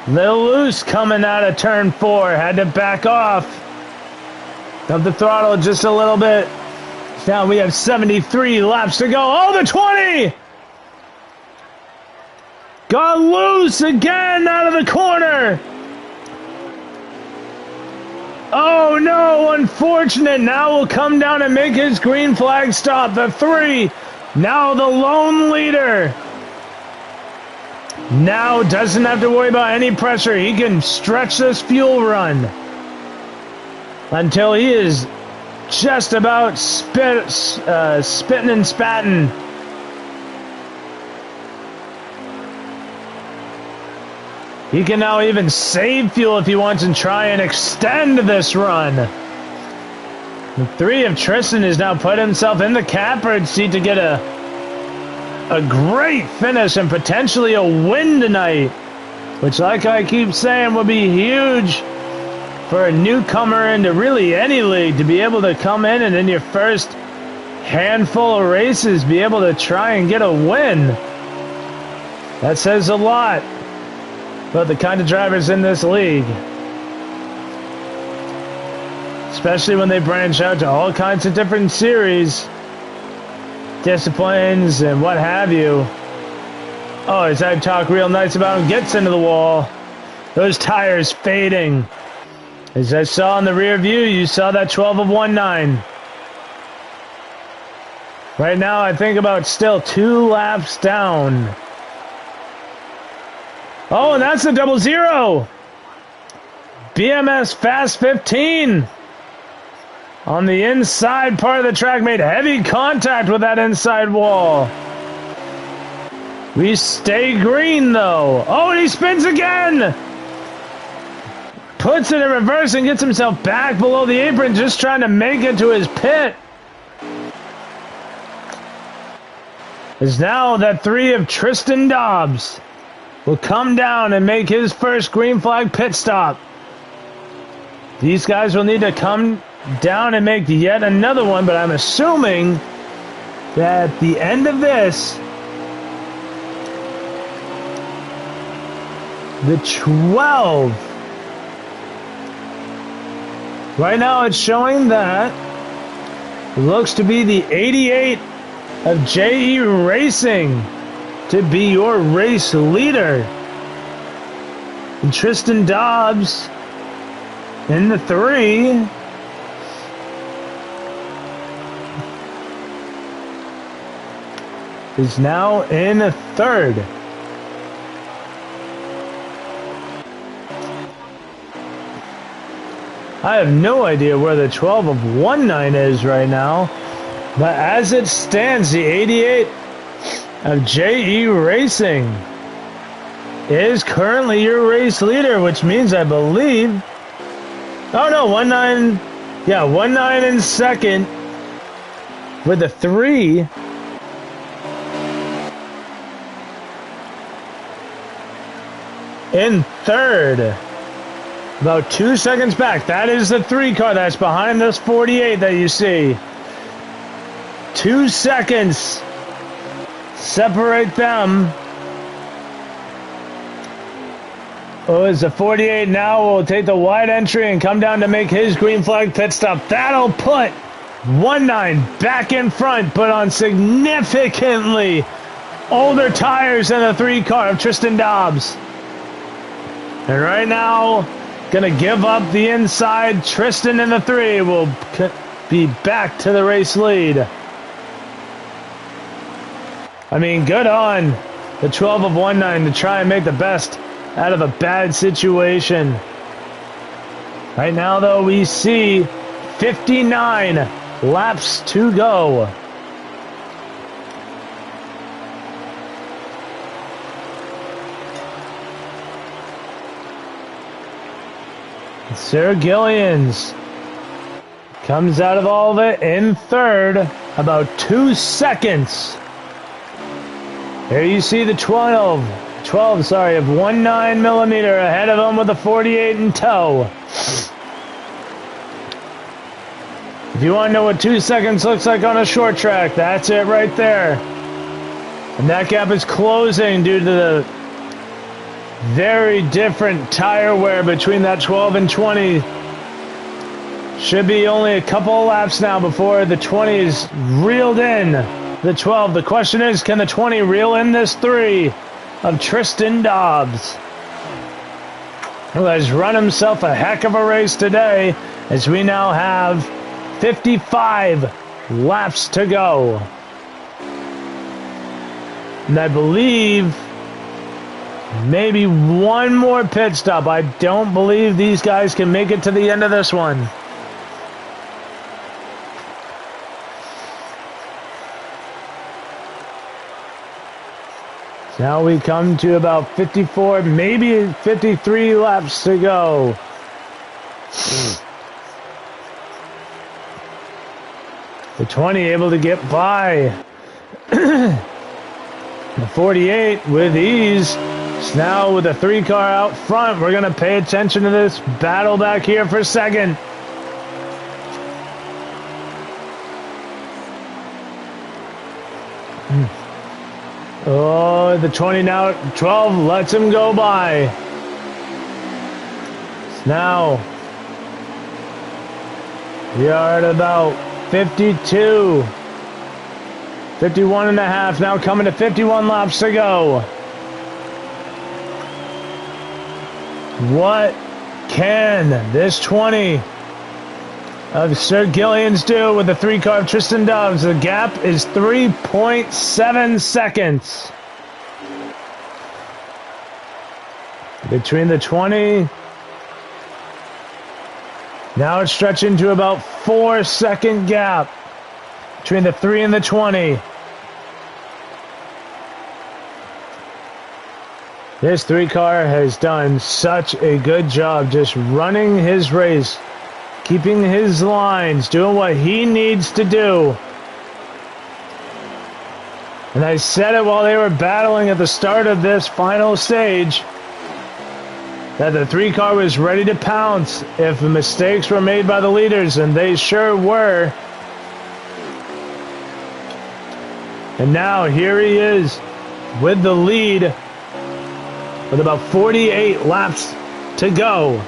S1: a little loose coming out of turn 4. Had to back off of the throttle just a little bit. Now we have 73 laps to go. Oh, the 20 got loose again out of the corner. Oh no, unfortunate. Now will come down and make his green flag stop. The 3, now the lone leader, now doesn't have to worry about any pressure. He can stretch this fuel run until he is just about spitting and spatting. He can now even save fuel if he wants and try and extend this run. The 3 of Tristan has now put himself in the catbird seat to get a great finish and potentially a win tonight, which, like I keep saying, would be huge for a newcomer into really any league to be able to come in and in your first handful of races be able to try and get a win. That says a lot about the kind of drivers in this league, especially when they branch out to all kinds of different series, disciplines, and what have you. Oh, as I talk real nice about him, gets into the wall. Those tires fading. As I saw in the rear view, you saw that 12 of 19. Right now, I think about still 2 laps down. Oh, and that's the 00. BMS Fast 15. on the inside part of the track, made heavy contact with that inside wall. We stay green, though. Oh, and he spins again! Puts it in reverse and gets himself back below the apron, just trying to make it to his pit. Is now that 3 of Tristan Dobbs will come down and make his first green flag pit stop. These guys will need to come down and make yet another one, but I'm assuming that at the end of this, the 12, right now it's showing that it looks to be the 88 of J.E. Racing to be your race leader. And Tristan Dobbs in the 3. Is now in a 3rd. I have no idea where the 12 of 19 is right now. But as it stands, the 88 of J.E. Racing is currently your race leader, which means I believe... Oh no, 19... Yeah, 19 in second with the 3. In 3rd. About 2 seconds back. That is the 3 car that's behind this 48 that you see. 2 seconds separate them. Oh, is the 48 now will take the wide entry and come down to make his green flag pit stop. That'll put 19 back in front, but on significantly older tires than the 3 car of Tristan Dobbs. And right now, gonna give up the inside. Tristan in the 3 will be back to the race lead. I mean, good on the 12 of 19 to try and make the best out of a bad situation. Right now, though, we see 59 laps to go. Sir Gillians comes out of all of it in 3rd, about 2 seconds. Here you see the 12 of 19 millimeter ahead of him with the 48 in tow. If you want to know what 2 seconds looks like on a short track, that's it right there. And that gap is closing due to the very different tire wear between that 12 and 20. Should be only a couple of laps now before the 20 is reeled in. The 12. The question is, can the 20 reel in this 3 of Tristan Dobbs, who has run himself a heck of a race today, as we now have 55 laps to go. And I believe maybe one more pit stop. I don't believe these guys can make it to the end of this one. Now we come to about 54, maybe 53 laps to go. The 20 able to get by. The 48 with ease. Now with the 3 car out front, we're going to pay attention to this battle back here for second. Oh, the 20 now, 12 lets him go by. Now, we are at about 52. 51 and a half, now coming to 51 laps to go. What can this 20 of Sir Gillians do with the 3 car of Tristan Dobbs? The gap is 3.7 seconds between the 20 Now it's stretching to about 4-second gap between the 3 and the 20. This 3 car has done such a good job just running his race, keeping his lines, doing what he needs to do. And I said it while they were battling at the start of this final stage, that the 3 car was ready to pounce if mistakes were made by the leaders, and they sure were. And now here he is with the lead with about 48 laps to go.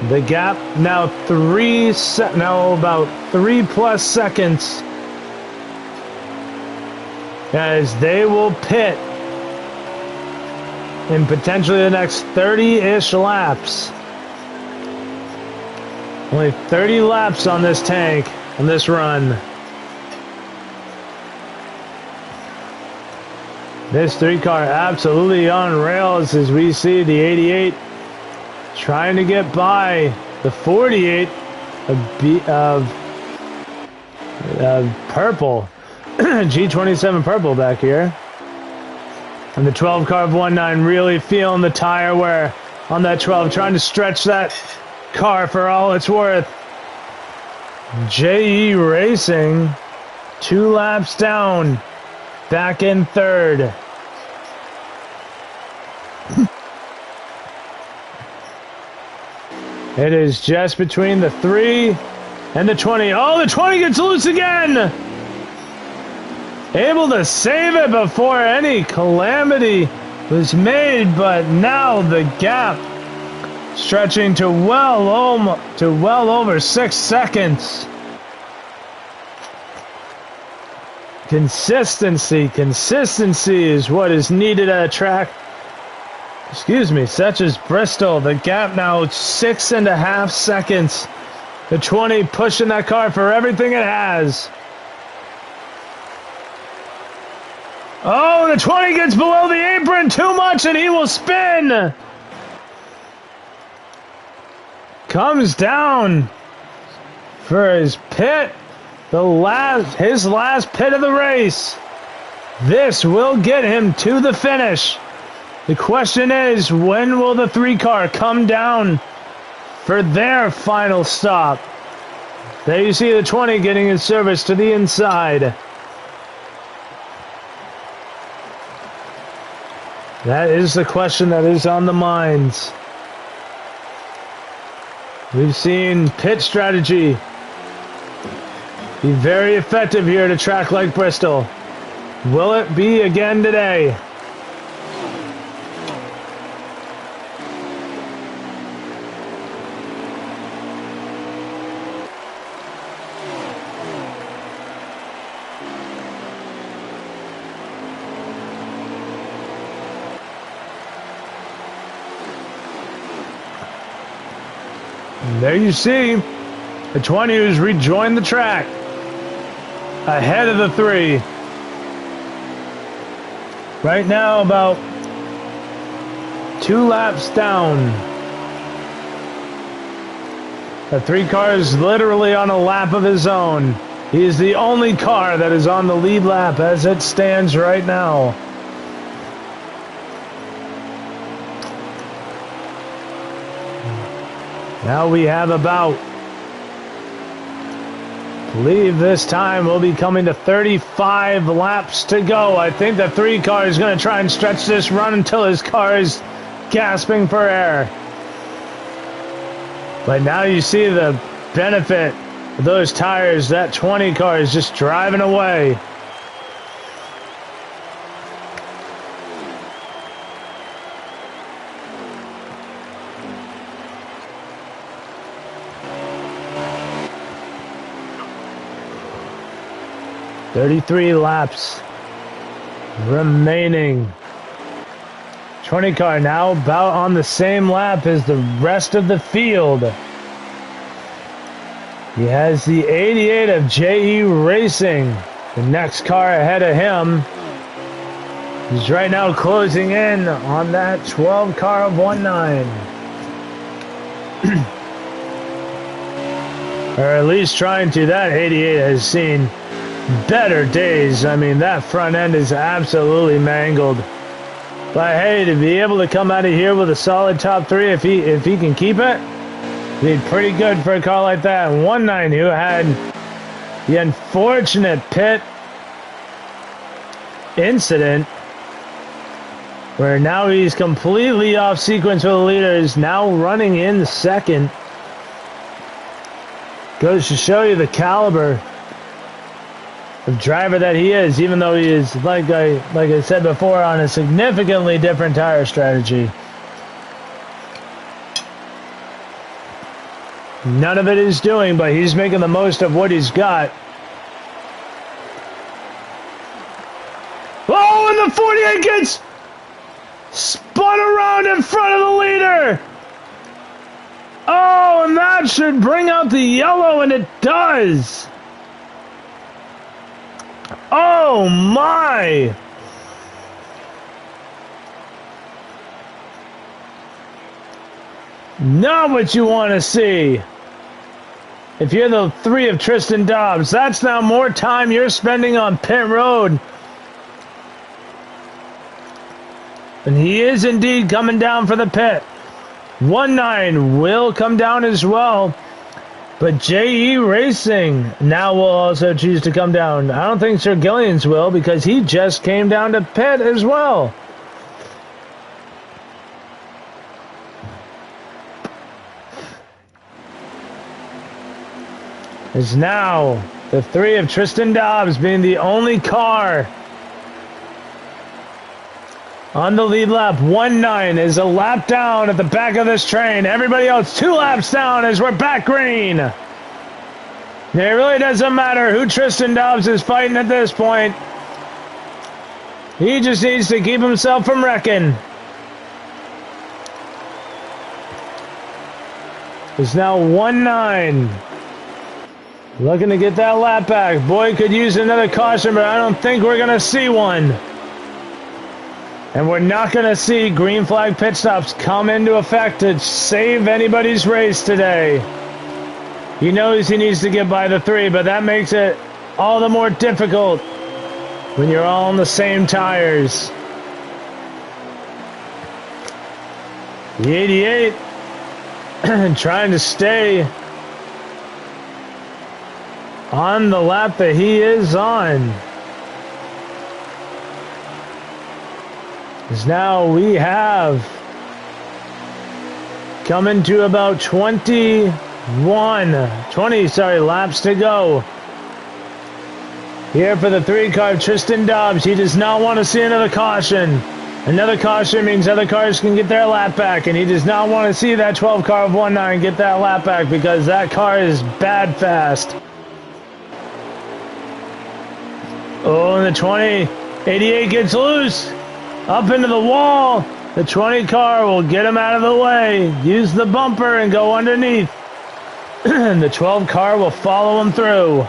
S1: The gap now about 3+ seconds as they will pit in potentially the next 30-ish laps. Only 30 laps on this tank, on this run. This 3 car absolutely on rails as we see the 88 trying to get by the 48 of purple. G27 purple back here. And the 12 car of 19 really feeling the tire wear on that 12, trying to stretch that car for all it's worth. JE Racing 2 laps down, back in 3rd. It is just between the 3 and the 20. Oh, the 20 gets loose again! Able to save it before any calamity was made, but now the gap stretching to well over 6 seconds. Consistency is what is needed at a track, such as Bristol. The gap now 6.5 seconds. The 20 pushing that car for everything it has. Oh, the 20 gets below the apron too much and he will spin. Comes down for his pit. His last pit of the race. This will get him to the finish. The question is, when will the 3 car come down for their final stop? There you see the 20 getting his service to the inside. That is the question that is on the minds. We've seen pit strategy be very effective here at a track like Bristol. Will it be again today? And there you see the 20 who's rejoined the track ahead of the 3. Right now about 2 laps down. The 3 car is literally on a lap of his own. He is the only car that is on the lead lap as it stands right now. Now we have about, I believe this time we'll be coming to 35 laps to go. I think the 3 car is going to try and stretch this run until his car is gasping for air. But now you see the benefit of those tires. That 20 car is just driving away. "33 laps remaining." 20 car now about on the same lap as the rest of the field. He has the 88 of JE Racing, the next car ahead of him. He's right now closing in on that 12 car of 19. Or at least trying to. That 88 has seen better days. I mean, that front end is absolutely mangled. But hey, to be able to come out of here with a solid top 3, if he can keep it, be pretty good for a car like that. And 19 who had the unfortunate pit incident where now he's completely off sequence for the leader, is now running in second. Goes to show you the caliber of driver that he is, even though he is, like I said before, on a significantly different tire strategy. None of it is doing, but he's making the most of what he's got. Oh, and the 48 gets spun around in front of the leader. Oh, and that should bring out the yellow, and it does. Oh, my. Not what you want to see. If you're the 3 of Tristan Dobbs, that's now more time you're spending on pit road. And he is indeed coming down for the pit. 19 will come down as well. But JE Racing now will also choose to come down. I don't think Sir Gillian's will, because he just came down to pit as well. Is now the 3 of Tristan Dobbs being the only car on the lead lap. 19 is a lap down at the back of this train. Everybody else 2 laps down as we're back green. It really doesn't matter who Tristan Dobbs is fighting at this point. He just needs to keep himself from wrecking. It's now 19. Looking to get that lap back. Boy, could use another caution, but I don't think we're going to see one. And we're not going to see green flag pit stops come into effect to save anybody's race today. He knows he needs to get by the 3, but that makes it all the more difficult when you're all on the same tires. The 88 trying to stay on the lap that he is on. As now we have coming to about 20 laps to go. Here for the 3 car, Tristan Dobbs. He does not want to see another caution. Another caution means other cars can get their lap back, and he does not want to see that 12 car of 19 get that lap back, because that car is bad fast. Oh, and the 88 gets loose. Up into the wall. The 20 car will get him out of the way. Use the bumper and go underneath. And the 12 car will follow him through.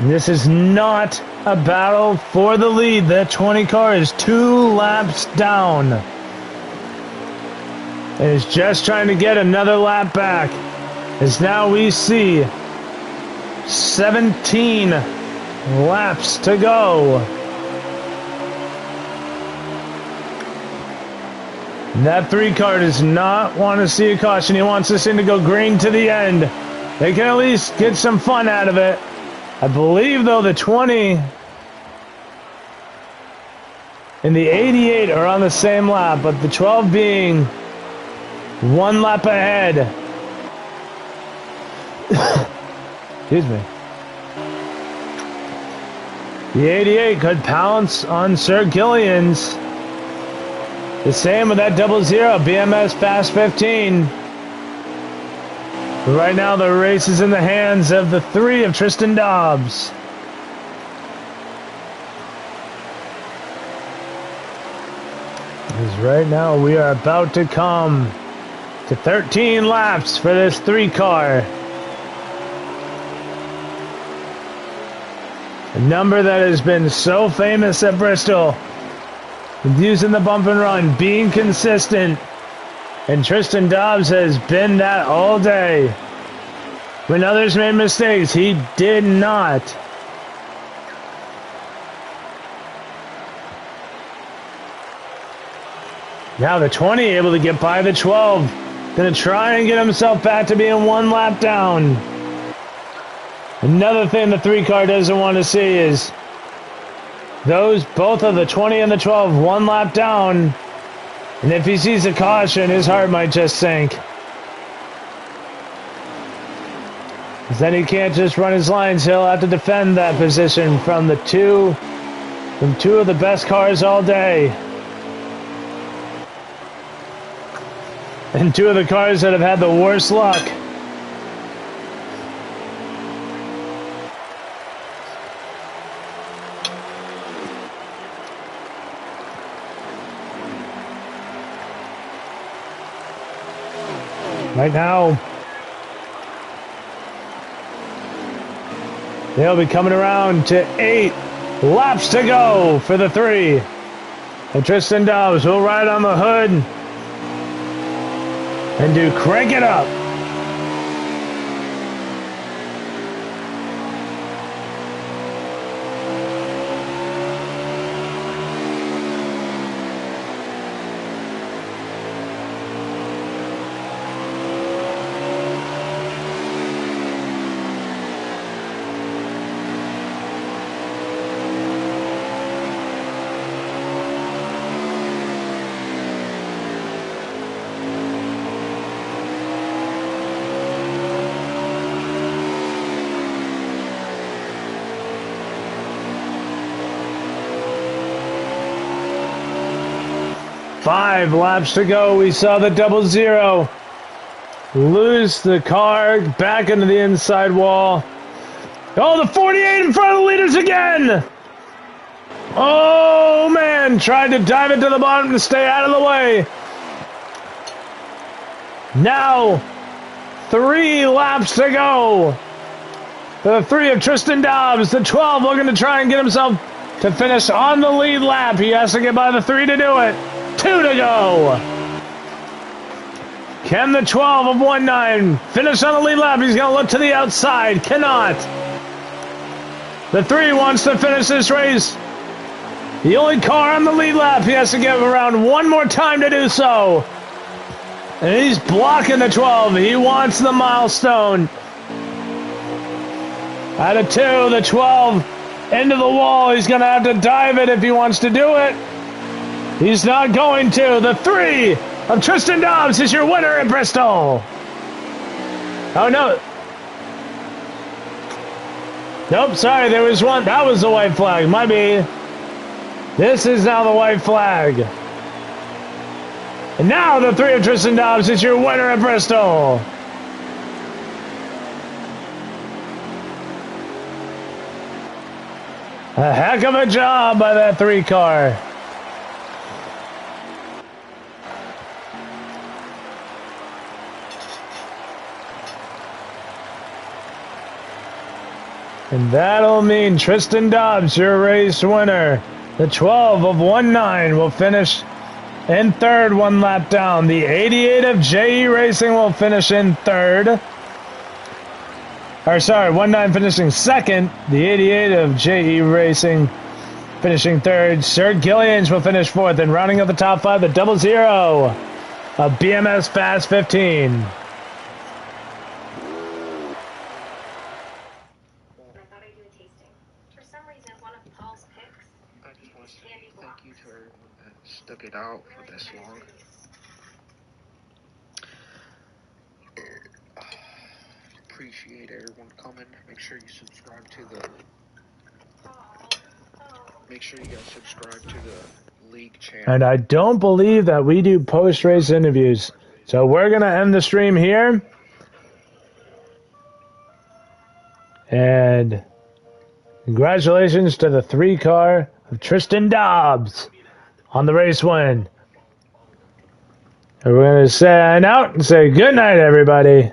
S1: This is not a battle for the lead. The 20 car is 2 laps down. And is just trying to get another lap back. As now we see 17 laps to go. And that 3 car does not want to see a caution. He wants this thing to go green to the end. They can at least get some fun out of it. I believe, though, the 20 and the 88 are on the same lap, but the 12 being 1 lap ahead. Excuse me. The 88 could pounce on Sir Gillian's. The same with that 00 BMS Fast 15. But right now the race is in the hands of the 3 of Tristan Dobbs. Because right now we are about to come to 13 laps for this 3 car. A number that has been so famous at Bristol. Using the bump and run, being consistent. And Tristan Dobbs has been that all day. When others made mistakes, he did not. Now the 20 able to get by the 12. Gonna try and get himself back to being one lap down. Another thing the 3 car doesn't want to see is both of the 20 and the 12 one lap down. And if he sees a caution, his heart might just sink. Because then he can't just run his lines. He'll have to defend that position from two of the best cars all day. And 2 of the cars that have had the worst luck. Right now, they'll be coming around to 8 laps to go for the 3. And Tristan Dobbs will ride on the hood and do crank it up. Five laps to go. We saw the 00 lose the car back into the inside wall. Oh, the 48 in front of the leaders again. Oh, man. Tried to dive into the bottom to stay out of the way. Now, 3 laps to go. The 3 of Tristan Dobbs. The 12 looking to try and get himself to finish on the lead lap. He has to get by the 3 to do it. 2 to go. Can the 12 of 19 finish on the lead lap? He's going to look to the outside. Cannot. The 3 wants to finish this race. The only car on the lead lap. He has to give around one more time to do so. And he's blocking the 12. He wants the milestone. Out of 2, the 12 into the wall. He's going to have to dive it if he wants to do it. He's not going to. The 3 of Tristan Dobbs is your winner at Bristol. Oh, no. Nope, sorry, there was one. That was the white flag. Might be. This is now the white flag. And now the 3 of Tristan Dobbs is your winner at Bristol. A heck of a job by that 3 car. And that'll mean Tristan Dobbs, your race winner. The 12 of 19 will finish in 3rd, 1 lap down. The 88 of JE Racing will finish in 3rd. Or sorry, 19 finishing 2nd. The 88 of JE Racing finishing 3rd. Sir Gillians will finish 4th. And rounding up the top 5, the 00 of BMS Fast 15.
S2: Stuck it out for this long. Appreciate everyone coming. Make sure you subscribe to the. Make sure you guys subscribe to the league channel.
S1: And I don't believe that we do post-race interviews, so we're gonna end the stream here. And congratulations to the 3 car of Tristan Dobbs on the race win. And we're going to sign out and say good night, everybody.